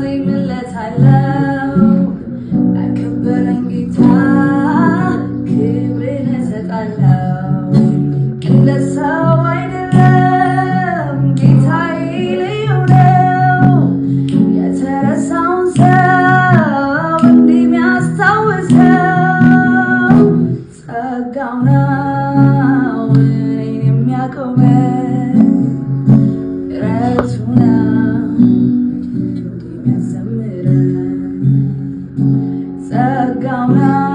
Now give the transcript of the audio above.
አዜምለታለሁ ለከበረኝ ጌታ ክብርን እሰጣለሁ። እንደ ሰው አይደለም ጌታዬ ልዩ ነው። የተረሳውን ሰው እንዲህ የሚያስታውሰው ጸጋው ነው እኔን የሚያቆመኝ ምሕረቱ ነው እንዲህ የሚያዘምረኝ ጸጋው ነው